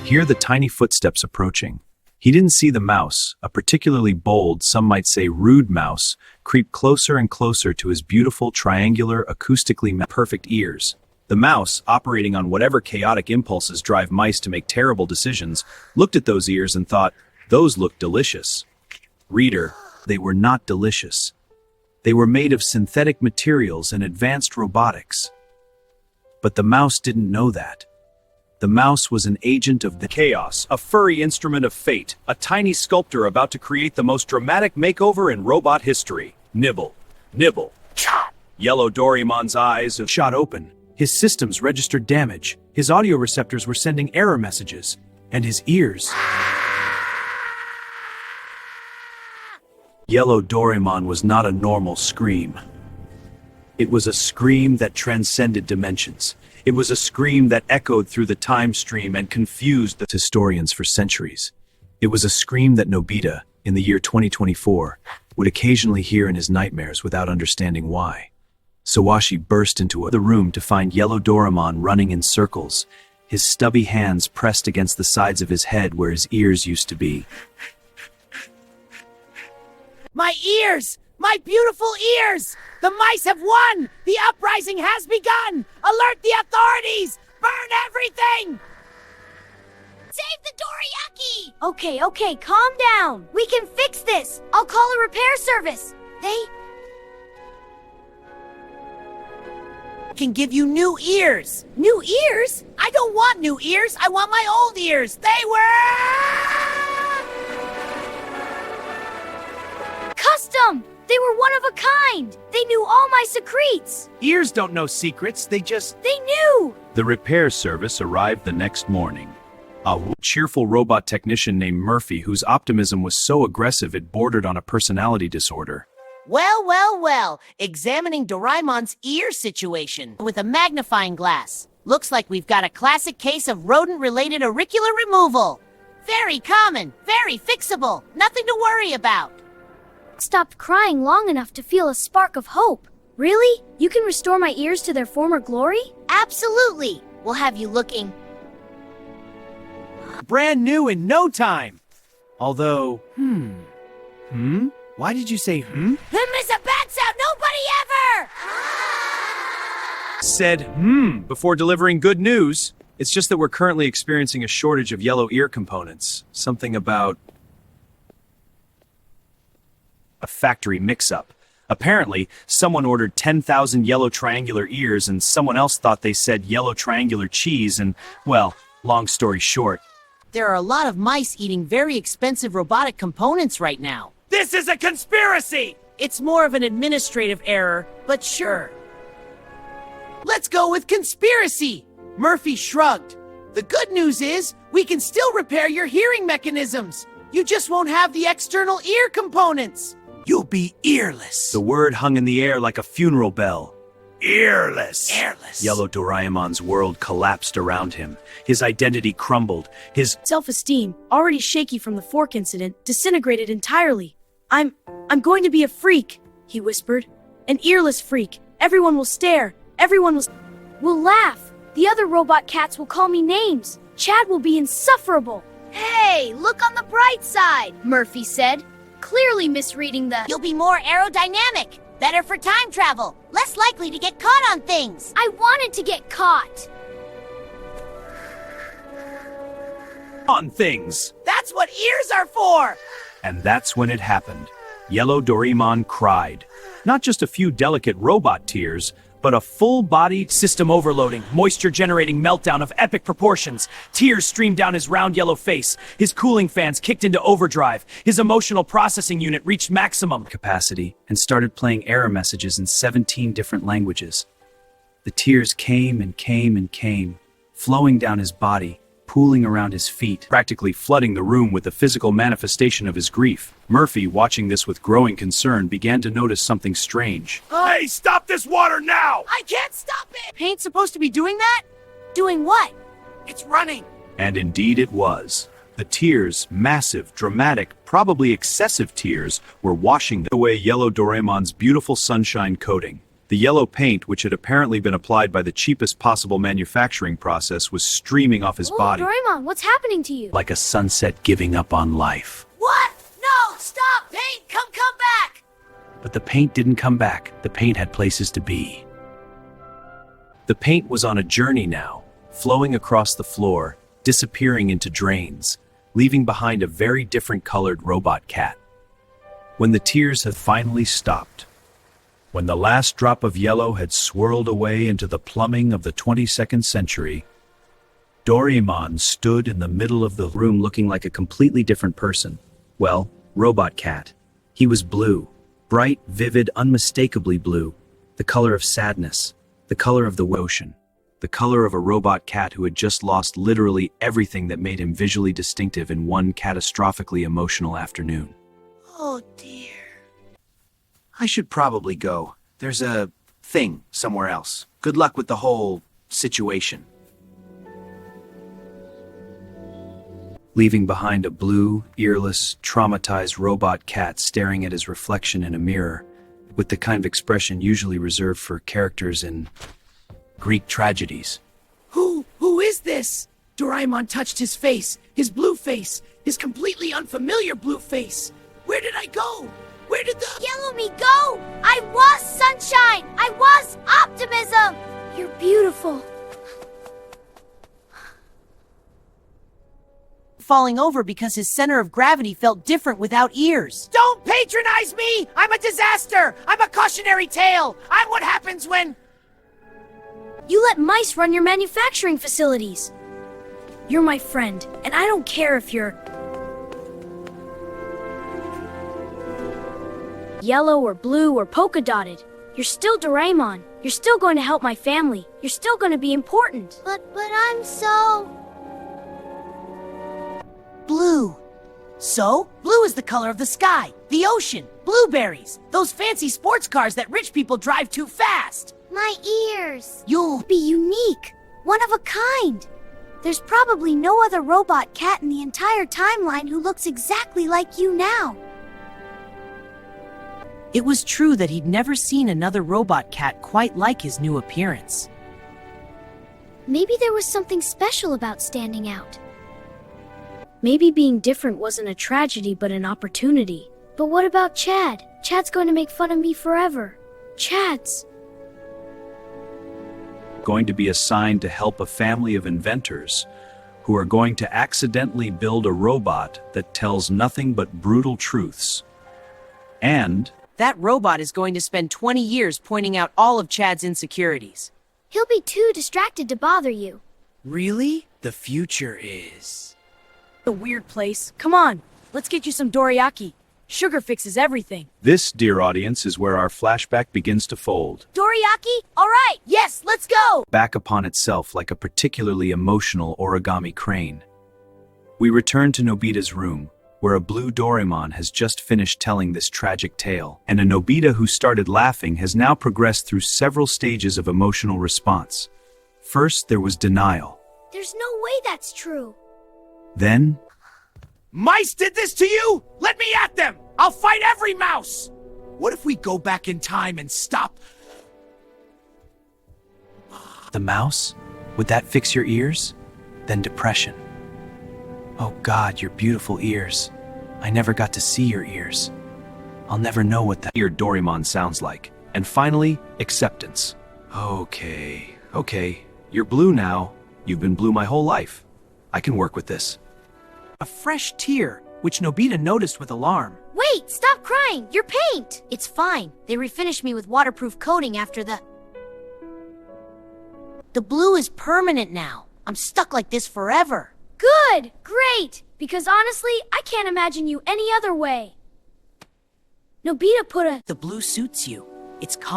hear the tiny footsteps approaching. He didn't see the mouse, a particularly bold, some might say rude mouse, creep closer and closer to his beautiful, triangular, acoustically perfect ears. The mouse, operating on whatever chaotic impulses drive mice to make terrible decisions, looked at those ears and thought, those look delicious. Reader, they were not delicious. They were made of synthetic materials and advanced robotics. But the mouse didn't know that. The mouse was an agent of the chaos, a furry instrument of fate, a tiny sculptor about to create the most dramatic makeover in robot history. Nibble, nibble, chop. Yellow Doraemon's eyes shot open. His systems registered damage. His audio receptors were sending error messages. And his ears. Yellow Doraemon was not a normal scream. It was a scream that transcended dimensions. It was a scream that echoed through the time stream and confused the historians for centuries. It was a scream that Nobita, in the year 2024, would occasionally hear in his nightmares without understanding why. Sawashi burst into the room to find Yellow Doraemon running in circles, his stubby hands pressed against the sides of his head where his ears used to be. My ears! My beautiful ears! The mice have won! The uprising has begun! Alert the authorities! Burn everything! Save the dorayaki! Okay, calm down. We can fix this. I'll call a repair service. They can give you new ears. New ears? I don't want new ears. I want my old ears. They were custom! They were one of a kind! They knew all my secrets! Ears don't know secrets, they knew! The repair service arrived the next morning. A cheerful robot technician named Murphy, whose optimism was so aggressive it bordered on a personality disorder. Well, examining Doraemon's ear situation with a magnifying glass. Looks like we've got a classic case of rodent-related auricular removal. Very common, very fixable, nothing to worry about. Stopped crying long enough to feel a spark of hope. Really? You can restore my ears to their former glory? Absolutely! We'll have you looking brand new in no time. Although, Why did you say Him is a bad sound nobody ever! Said before delivering good news. It's just that we're currently experiencing a shortage of yellow ear components. Something about a factory mix-up. Apparently, someone ordered 10,000 yellow triangular ears and someone else thought they said yellow triangular cheese and, well, long story short. There are a lot of mice eating very expensive robotic components right now. This is a conspiracy! It's more of an administrative error, but sure. Let's go with conspiracy! Murphy shrugged. The good news is, we can still repair your hearing mechanisms. You just won't have the external ear components. You'll be earless. The word hung in the air like a funeral bell. Earless. Earless. Yellow Doraemon's world collapsed around him. His identity crumbled. His self-esteem, already shaky from the fork incident, disintegrated entirely. I'm going to be a freak, he whispered. An earless freak. Everyone will stare. Everyone will laugh. The other robot cats will call me names. Chad will be insufferable. Hey, look on the bright side, Murphy said, clearly misreading the You'll be more aerodynamic, better for time travel, less likely to get caught on things. I wanted to get caught. on things. That's what ears are for! And that's when it happened. Yellow Doraemon cried. Not just a few delicate robot tears, but a full-body system overloading, moisture-generating meltdown of epic proportions. Tears streamed down his round yellow face. His cooling fans kicked into overdrive. His emotional processing unit reached maximum capacity and started playing error messages in 17 different languages. The tears came and came and came, flowing down his body, pooling around his feet, practically flooding the room with the physical manifestation of his grief. Murphy, watching this with growing concern, began to notice something strange. Hey, stop this water now! I can't stop it! Paint's supposed to be doing that? Doing what? It's running. And indeed it was. The tears, massive, dramatic, probably excessive tears, were washing away Yellow Doraemon's beautiful sunshine coating. The yellow paint, which had apparently been applied by the cheapest possible manufacturing process, was streaming off his Whoa, body Doraemon, what's happening to you? like a sunset giving up on life. What? No, stop! Paint, come back! But the paint didn't come back. The paint had places to be. The paint was on a journey now, flowing across the floor, disappearing into drains, leaving behind a very different colored robot cat. When the tears had finally stopped, when the last drop of yellow had swirled away into the plumbing of the 22nd century, Doraemon stood in the middle of the room looking like a completely different person. Well, robot cat. He was blue. Bright, vivid, unmistakably blue. The color of sadness. The color of the ocean. The color of a robot cat who had just lost literally everything that made him visually distinctive in one catastrophically emotional afternoon. Oh dear. I should probably go. There's a thing somewhere else. Good luck with the whole situation. Leaving behind a blue, earless, traumatized robot cat staring at his reflection in a mirror, with the kind of expression usually reserved for characters in Greek tragedies. Who is this? Doraemon touched his face, his blue face, his completely unfamiliar blue face. Where did I go? Where did the... Yellow me go! I was sunshine! I was optimism! You're beautiful. Falling over because his center of gravity felt different without ears. Don't patronize me! I'm a disaster! I'm a cautionary tale! I'm what happens when... You let mice run your manufacturing facilities. You're my friend, and I don't care if you're yellow or blue or polka dotted. You're still Doraemon. You're still going to help my family. You're still going to be important. But I'm so... Blue. So, blue is the color of the sky, the ocean, blueberries, those fancy sports cars that rich people drive too fast. My ears. You'll... Be unique. One of a kind. There's probably no other robot cat in the entire timeline who looks exactly like you now. It was true that he'd never seen another robot cat quite like his new appearance. Maybe there was something special about standing out. Maybe being different wasn't a tragedy but an opportunity. But what about Chad? Chad's going to make fun of me forever. Chad's going to be assigned to help a family of inventors who are going to accidentally build a robot that tells nothing but brutal truths. And That robot is going to spend 20 years pointing out all of Chad's insecurities. He'll be too distracted to bother you. Really? The future is... A weird place. Come on, let's get you some dorayaki. Sugar fixes everything. this, dear audience, is where our flashback begins to fold Dorayaki? All right, yes, let's go! back upon itself like a particularly emotional origami crane. We return to Nobita's room, where a blue Doraemon has just finished telling this tragic tale, and a Nobita who started laughing has now progressed through several stages of emotional response. First, there was denial. There's no way that's true. Then, Mice did this to you? Let me at them! I'll fight every mouse! What if we go back in time and stop? the mouse? Would that fix your ears? Then depression. Oh God, your beautiful ears. I never got to see your ears. I'll never know what that ear Doraemon sounds like. And finally, acceptance. Okay, you're blue now. You've been blue my whole life. I can work with this. A fresh tear, which Nobita noticed with alarm. Wait, stop crying! Your paint! It's fine. They refinished me with waterproof coating after the... The blue is permanent now. I'm stuck like this forever. Good! Great! Because honestly, I can't imagine you any other way. Nobita put a... The blue suits you. It's calm.